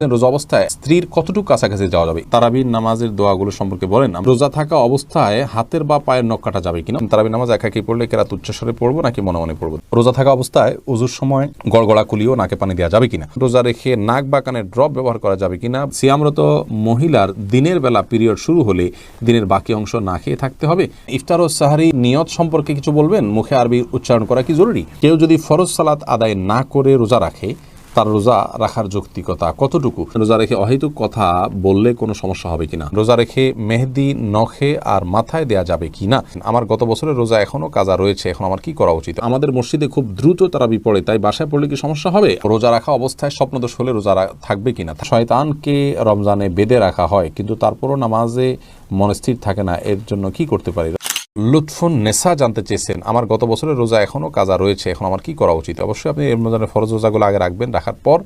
রোজা অবস্থায় স্ত্রীর কতটুকু কাছাকাছি যাওয়া যাবে? তারাবির নামাজের দোয়াগুলো সম্পর্কে বলেন। রোজা থাকা অবস্থায় হাতের বা পায়ের নখ কাটা যাবে কিনা? তারাবির নামাজ একাকি পড়লে কেরাত উচ্চস্বরে পড়বো নাকি মনে মনে পড়বো? রোজা থাকা অবস্থায় ওযুর সময় গড়গড়া কুলিও নাকে পানি দেওয়া যাবে কিনা? রোজা রেখে নাক বা কানে ড্রপ ব্যবহার করা যাবে কিনা? সিয়ামরত মহিলার দিনের বেলা পিরিয়ড শুরু হলে দিনের বাকি অংশ না খেয়ে থাকতে হবে? ইফতার ও সাহারি নিয়ত সম্পর্কে কিছু বলবেন। মুখে আরবি উচ্চারণ করা কি জরুরি? কেউ যদি ফরজ সালাত আদায় না করে রোজা রাখে, তার রোজা রাখার যৌক্তিকতা কতটুকু? রোজা রেখে অহেতুক কথা বললে কোনো সমস্যা হবে কিনা? রোজা রেখে মেহেদি নখে আর মাথায় দেয়া যাবে কিনা? আমার গত বছরের রোজা এখনো কাজা রয়েছে, এখন আমার কি করা উচিত? আমাদের মসজিদে খুব দ্রুত তারাবি পড়ে, তাই বাসায় পড়লে কি সমস্যা হবে? রোজা রাখা অবস্থায় স্বপ্নদোষ হলে রোজা থাকবে কিনা? শয়তানকে রমজানে বেঁধে রাখা হয়, কিন্তু তারপরও নামাজে মন স্থির থাকে না, এর জন্য কি করতে পারি? লুৎফুন নেসা জানতে চেয়েছেন, আমার গত বছরের রোজা এখনও কাজা রয়েছে, এখন আমার কি করা উচিত? অবশ্যই আপনি রমজানের ফরজ রোজাগুলো আগে রাখবেন, রাখার পর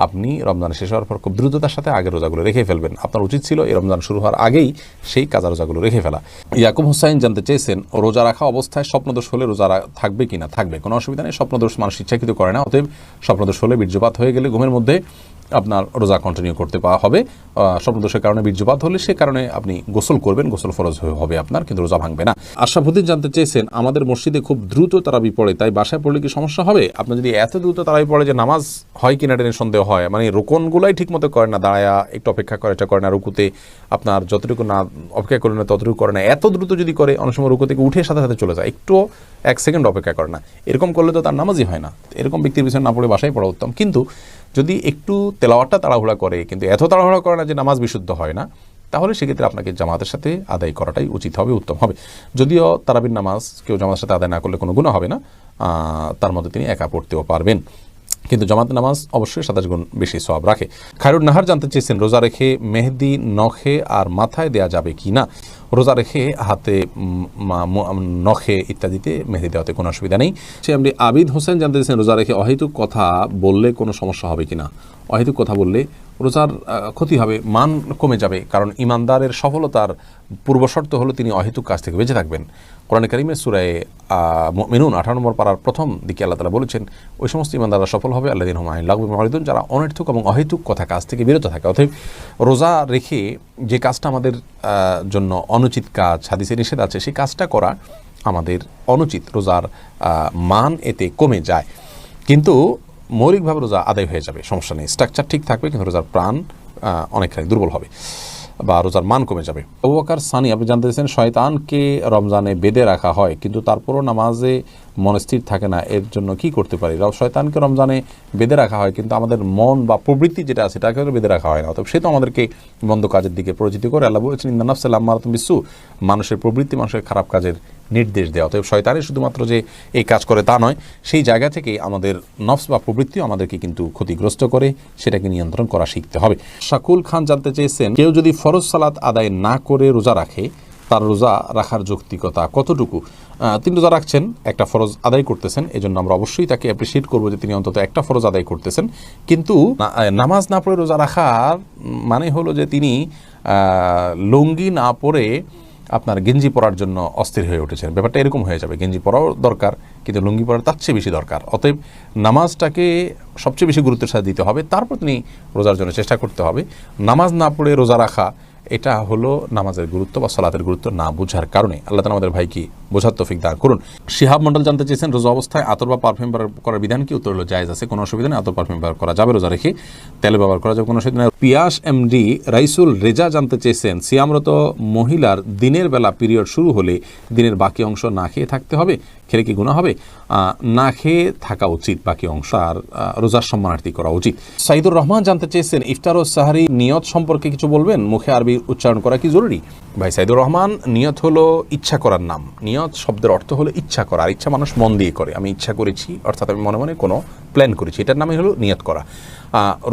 আপনি রমজান শেষ হওয়ার পর খুব দ্রুততার সাথে আগের রোজাগুলো রেখে ফেলবেন। আপনার উচিত ছিল এই রমজান শুরু হওয়ার আগেই সেই কাজা রোজাগুলো রেখে ফেলা। ইয়াকুব হোসাইন জানতে চেয়েছেন, রোজা রাখা অবস্থায় স্বপ্নদোষ হলে রোজা থাকবে কিনা? থাকবে, কোনো অসুবিধা নেই। স্বপ্নদোষ মানুষ ইচ্ছাকৃত করে না, অতএব স্বপ্নদোষ হলে বীর্যপাত হয়ে গেলে ঘুমের মধ্যে আপনার রোজা কন্টিনিউ করতে পাওয়া হবে। স্বপ্নদোষের কারণে বীর্যপাত হলে সে কারণে আপনি গোসল করবেন, গোসল ফরজ হবে আপনার, কিন্তু রোজা ভাঙবে না। আশরাফুদ্দিন জানতে চেয়েছেন, আমাদের মসজিদে খুব দ্রুত তারাবি পড়ে, তাই বাসায় পড়লে কি সমস্যা হবে? আপনার যদি এত দ্রুত তারাবি পড়ে যে নামাজ হয় কিনা টেনে সন্দেহ হয়, মানে রোকনগুলাই ঠিক মতো করে না, দাঁড়ায়া একটু অপেক্ষা করে, এটা করে না, রুকুতে আপনার যতটুকু না অপেক্ষা করে না ততটুকু করে না, এত দ্রুত যদি করে অনেক সময় রুকু থেকে উঠে সাথে সাথে চলে যায়, একটু 1 সেকেন্ড অপেক্ষা করে না, এরকম করলে তো তার নামাজই হয় না। এরকম ব্যক্তির পিছনে না পড়ে বাসায় পড়া উত্তম। কিন্তু যদি একটু তেলাওয়াতটা তাড়াহুড়া করে, কিন্তু এত তাড়াহুড়া করে না যে নামাজ বিশুদ্ধ হয় না, তাহলে সেক্ষেত্রে আপনাকে জামাতের সাথে আদায় করাটাই উচিত হবে, উত্তম হবে। যদিও তারাবির নামাজ কেউ জামাতের সাথে আদায় না করলে কোনো গুনাহ হবে না, তার মধ্যে তিনি একা পড়তেও পারবেন, কিন্তু জামাতের নামাজ অবশ্যই 27 গুণ বেশি সওয়াব রাখে। খায়রুন নাহার জানতে চেয়েছেন, রোজা রেখে মেহেদি নখে আর মাথায় দেয়া যাবে কি না? রোজা রেখে হাতে, নখে ইত্যাদিতে মেহেদি দেওয়াতে কোনো অসুবিধা নেই। সে আপনি আবিদ হোসেন জানতে চেয়েছেন, রোজা রেখে অহেতুক কথা বললে কোনো সমস্যা হবে কিনা? অহেতুক কথা বললে রোজার ক্ষতি হবে, মান কমে যাবে, কারণ ইমানদারের সফলতার পূর্বশর্ত হলো তিনি অহেতুক কাজ থেকে বেঁচে থাকবেন। কোরআনে কারিমের সূরা মুমিনুন 18 নম্বর পারার প্রথম দিকে আল্লাহ তাআলা বলেছেন, ওই সমস্ত ইমানদাররা সফল হবে আল্লাযীনা হুম আনিল লাগবি মুরিদুন, যারা অনর্থক এবং অহেতুক কথা কাজ থেকে বিরত থাকে। অতএব রোজা রেখে যে কাজটা আমাদের জন্য অনুচিত কাজ, হাদিসে নিষেধ আছে, সেই কাজটা করা আমাদের অনুচিত, রোজার মান এতে কমে যায়, কিন্তু মৌলিকভাবে রোজা আদায় হয়ে যাবে, সমস্যা নেই, স্ট্রাকচার ঠিক থাকবে, কিন্তু রোজার প্রাণ অনেকখানি দুর্বল হবে বা রোজার মান কমে যাবে। আবু বকর সানি আপনি জানতে চাইছেন, শয়তানকে রমজানে বেঁধে রাখা হয়, কিন্তু তারপরও নামাজে মন স্থির থাকে না, এর জন্য কি করতে পারি? শয়তানকে রমজানে বেঁধে রাখা হয়, কিন্তু আমাদের মন বা প্রবৃত্তি যেটা আছে তাকে বেঁধে রাখা হয় না, অতএব সে তো আমাদেরকে মন্দ কাজের দিকে পরিচিত করে। আল্লাহ বলেছেন, ইন্নান নাফসা লাম্মারাতুন বিসসু, মানুষের প্রবৃত্তি মানুষের খারাপ কাজের নির্দেশ দেওয়া। অতএব শয়তানের শুধুমাত্র যে এই কাজ করে তা নয়, সেই জায়গা থেকে আমাদের নফস বা প্রবৃত্তিও আমাদেরকে কিন্তু ক্ষতিগ্রস্ত করে, সেটাকে নিয়ন্ত্রণ করা শিখতে হবে। শাকুল খান জানতে চেয়েছেন, কেউ যদি ফরজ সালাত আদায় না করে রোজা রাখে, তার রোজা রাখার যৌক্তিকতা কতটুকু? তিনি রোজা রাখছেন, একটা ফরজ আদায় করতেছেন, এজন্য আমরা অবশ্যই তাকে অ্যাপ্রিসিয়েট করবো যে তিনি অন্তত একটা ফরজ আদায় করতেছেন, কিন্তু নামাজ না পড়ে রোজা রাখার মানে হলো যে তিনি লুঙ্গি না পরে আপনার গেঞ্জি পরার জন্য অস্থির হয়ে উঠেছেন। ব্যাপারটা এরকম হয়ে যাবে, গেঞ্জি পরাও দরকার, কিন্তু লুঙ্গি পরার তার চেয়ে বেশি দরকার। অতএব নামাজটাকে সবচেয়ে বেশি গুরুত্বের সাথে দিতে হবে, তারপর তিনি রোজার জন্য চেষ্টা করতে হবে। নামাজ না পড়ে রোজা রাখা, এটা হলো নামাজের গুরুত্ব বা সালাতের গুরুত্ব না বোঝার কারণে। আল্লাহ তাআলা আমাদের ভাইকে বোঝার তৌফিক দান করুন। শিহাব মন্ডল জানতে চেয়েছেন, রোজা অবস্থায় আতর বা পারফিউম ব্যবহার করার বিধান কি? উত্তর হলো জায়েজ আছে, কোনো অসুবিধা নেই, আতর পারফিউম ব্যবহার করা যাবে, রোজা রেখে তেল ব্যবহার করা যাবে, কোনো অসুবিধা নেই। পিয়াস এমডি রাইসুল রেজা জানতে চেয়েছেন, সিয়ামরত মহিলার দিনের বেলা পিরিয়ড শুরু হলে দিনের বাকি অংশ না খেয়ে থাকতে হবে, খেলে কি গুনাহ হবে? না খেয়ে থাকা উচিত বাকি অংশ, আর রোজার সম্মানার্থী করা উচিত। সাইদুর রহমান জানতে চেয়েছেন, ইফতার ও সাহারি নিয়ত সম্পর্কে কিছু বলবেন। মুখে আরবি উচ্চারণ করা কি জরুরি? ভাই সাইদুর রহমান, নিয়ত হলো ইচ্ছা করার নাম। নিয়ত শব্দের অর্থ হলো ইচ্ছা করা, আর ইচ্ছা মানুষ মন দিয়ে করে। আমি ইচ্ছা করেছি, অর্থাৎ আমি মনে মনে কোনো প্ল্যান করেছি, এটার নামই হলো নিয়ত করা।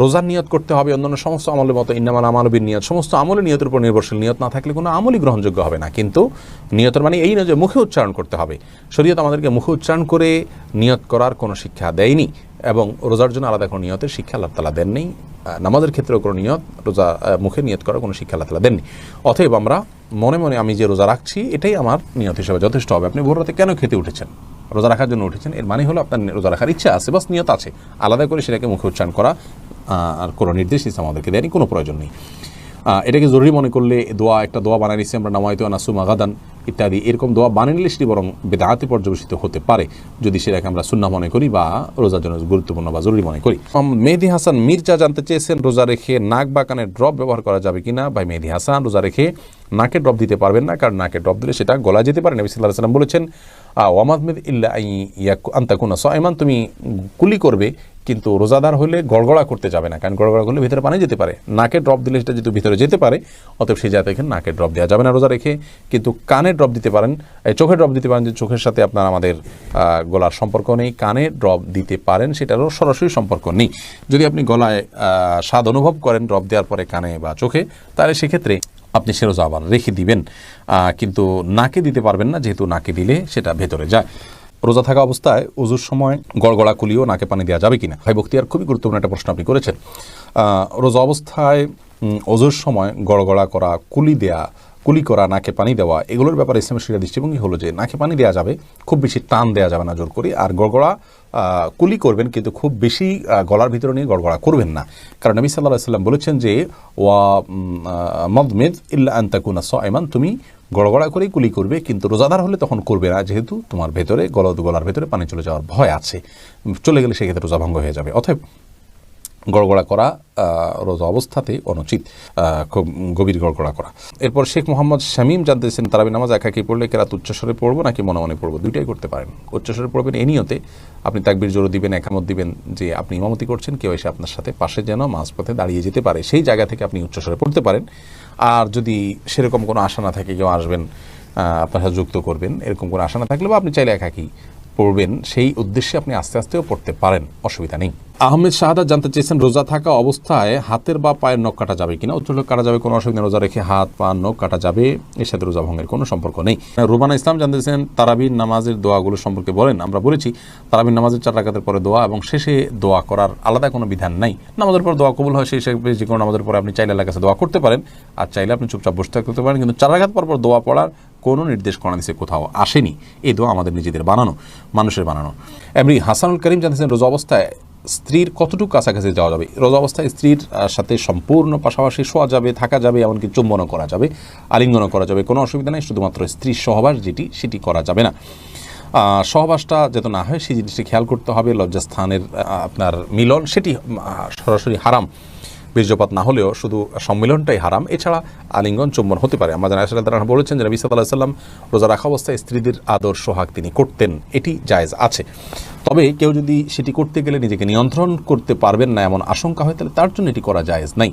রোজার নিয়ত করতে হবে অন্যান্য সমস্ত আমলের মতো, ইন্নামাল আমালু বিন্নিয়াত, সমস্ত আমলের নিয়তের উপর নির্ভরশীল। নিয়ত না থাকলে কোনো আমলই গ্রহণযোগ্য হবে না। কিন্তু নিয়তের মানে এই নয় যে মুখে উচ্চারণ করতে হবে। শরীয়ত আমাদেরকে মুখে উচ্চারণ করে নিয়ত করার কোনো শিক্ষা দেয়নি, এবং রোজার জন্য আলাদা কোনো নিয়তের শিক্ষা আল্লাহ তাআলা দেননি। নামাজের ক্ষেত্রেও কোনো নিয়ত, রোজা মুখে নিয়ত করার কোনো শিক্ষা আল্লাহ তাআলা দেননি। অতএব আমরা মনে মনে আমি যে রোজা রাখছি, এটাই আমার নিয়ত হিসেবে যথেষ্ট হবে। আপনি ভোর রাতে কেন খেতে উঠেছেন? রোজা রাখার জন্য উঠেছেন, এর মানে হলো আপনার রোজা রাখার ইচ্ছা আছে, বাস নিয়ত আছে। আলাদা করে সেটাকে মুখে উচ্চারণ করা আর কোনো নির্দেশ ইসলাম আমাদেরকে দেয়নি, কোনো প্রয়োজন নেই। এটাকে জরুরি মনে করলে একটা দোয়া বানিয়ে নিচ্ছি আমরা, নামায়তু আনাসুমা গাদান ইত্যাদি, এরকম দোয়া বানিয়ে নিলে সেটি বরং বেদাতে পর্যবেসিত হতে পারে যদি সেটাকে আমরা সুন্নাহ মনে করি বা রোজার জন্য গুরুত্বপূর্ণ বা জরুরি মনে করি। মেহেদি হাসান মির্জা জানতে চেয়েছেন রোজা রেখে নাক বা কানের ড্রপ ব্যবহার করা যাবে কিনা। ভাই মেহেদি হাসান, রোজা রেখে নাকে ড্রপ দিতে পারবেন না, কারণ নাকে ড্রপ দিলে সেটা গলা যেতে পারে। নবী সাল্লাল্লাহু আলাইহি ওয়াসাল্লাম বলেছেন ওয়ামাদমিদ ইল্লা আন তাকুনা সাইমান, তুমি কুলি করবে কিন্তু রোজাদার হলে গড়গড়া করতে যাবে না, কারণ গড়গড়া করলে ভিতরে পানি যেতে পারে। নাকে ড্রপ দিলে সেটা যেহেতু ভিতরে যেতে পারে, অতএব সেই জায়গায় এখানে নাকে ড্রপ দেওয়া যাবে না রোজা রেখে। কিন্তু কানে ড্রপ দিতে পারেন, চোখে ড্রপ দিতে পারেন, যে চোখের সাথে আপনার আমাদের গলার সম্পর্ক নেই, কানে ড্রপ দিতে পারেন, সেটারও সরাসরি সম্পর্ক নেই। যদি আপনি গলায় স্বাদ অনুভব করেন ড্রপ দেওয়ার পরে কানে বা চোখে, তাহলে সেক্ষেত্রে আপনি সে রোজা আবার রেখে দিবেন, কিন্তু নাকে দিতে পারবেন না, যেহেতু নাকে দিলে সেটা ভেতরে যায়। রোজা থাকা অবস্থায় ওযুর সময় গড়গড়া কুলিও নাকে পানি দেওয়া যাবে কিনা। ভাই বখতিয়ার, খুবই গুরুত্বপূর্ণ একটা প্রশ্ন আপনি করেছেন। রোজা অবস্থায় ওযুর সময় গড়গড়া করা, কুলি করা, নাকে পানি দেওয়া, এগুলোর ব্যাপারে ইসলামের শরিয়ার দৃষ্টিভঙ্গি হলো যে নাকে পানি দেওয়া যাবে, খুব বেশি টান দেওয়া যাবে না জোর করে, আর গড়গড়া কুলি করবেন কিন্তু খুব বেশি গলার ভিতরে নিয়ে গড়গড়া করবেন না, কারণ নবী সাল্লাল্লাহু আলাইহি ওয়াসাল্লাম বলেছেন যে ওয়া মাদমিদ ইল্লা আন তাকুনা সাইমান, তুমি গড়গড়া করেই কুলি করবে, কিন্তু রোজাদার হলে তখন করবে না, যেহেতু তোমার ভেতরে গলার ভেতরে পানি চলে যাওয়ার ভয় আছে, চলে গেলে সেক্ষেত্রে রোজা ভঙ্গ হয়ে যাবে। অতএব গড়গড়া করা রোজা অবস্থাতে অনুচিত, খুব গভীর গড়গড়া করা। এরপর শেখ মোহাম্মদ শামীম জানতেছেন তারাবি নামাজ একাকি পড়লে কেরাত উচ্চস্বরে পড়বো নাকি মনে মনে পড়বো। দুইটাই করতে পারেন। উচ্চস্বরে পড়বেন এই নিয়তে, আপনি তাকবীর জোরে দিবেন, একামত দিবেন যে আপনি ইমামতি করছেন, কেউ এসে আপনার সাথে পাশে যেন মাঝপথে দাঁড়িয়ে যেতে পারে, সেই জায়গা থেকে আপনি উচ্চস্বরে পড়তে পারেন। আর যদি সেরকম কোনো আশা না থাকে, কেউ আসবেন আপনার সাথে যুক্ত করবেন, এরকম কোনো আশা না থাকলে, বা আপনি চাইলে একাকি পড়বেন, সেই উদ্দেশ্যে আপনি আস্তে আস্তেও পড়তে পারেন, অসুবিধা নেই। আহমেদ শাহাদাত জানতে চেয়েছেন রোজা থাকা অবস্থায় হাতের বা পায়ের নখ কাটা যাবে কিনা। উত্তর কাটা যাবে, কোনো অসুবিধা। রোজা রেখে হাত পা নখ কাটা যাবে, এর সাথে রোজা ভঙ্গের কোনো সম্পর্ক নেই। রুবানা ইসলাম জানতে চেয়েছেন তারাবির নামাজের দোয়াগুলো সম্পর্কে বলেন। আমরা বলেছি তারাবির নামাজের 4 রাকাতের পরে দোয়া এবং শেষে দোয়া করার আলাদা কোনো বিধান নাই। নামাজের পর দোয়া কবুল হয়, সেই হিসেবে যে কোনো নামাজের পরে আপনি চাইলে আল্লাহর কাছে দোয়া করতে পারেন, আর চাইলে আপনি চুপচাপ বসে থাকতে পারেন, কিন্তু 4 রাকাত পর দোয়া পড়ার কোনো নির্দেশ কোরআন হাদিসে কোথাও আসেনি। এই দোয়া আমাদের নিজেদের বানানো, মানুষের বানানো। এমনি হাসানুল করিম জানতেছেন রোজা অবস্থায় স্ত্রীর কতটুকু কাছাকাছি যাওয়া যাবে। রোজা অবস্থায় স্ত্রীর সাথে সম্পূর্ণ পাশাপাশি শোয়া যাবে, থাকা যাবে, এমনকি চুম্বনও করা যাবে, আলিঙ্গনও করা যাবে, কোনো অসুবিধা নেই। শুধুমাত্র স্ত্রীর সহবাস সেটি করা যাবে না। সহবাসটা যাতে না হয় সেই জিনিসটি খেয়াল করতে হবে। লজ্জাস্থানের আপনার মিলন সেটি সরাসরি হারাম, বীর্যপাত না হলেও শুধু সম্মিলনটাই হারাম, এছাড়া আলিঙ্গন চুম্বন হতে পারে। আমাদের আয়েশা রাদিয়াল্লাহু আনহা বলেছেন যে নবী সাল্লাল্লাহু আলাইহি ওয়াসাল্লাম রোজা রাখা অবস্থায় স্ত্রীদের আদর সোহাগ তিনি করতেন, এটি জায়েজ আছে। তবে কেউ যদি সেটি করতে গেলে নিজেকে নিয়ন্ত্রণ করতে পারবেন না এমন আশঙ্কা হয়, তাহলে তার জন্য এটি করা জায়েজ নাই।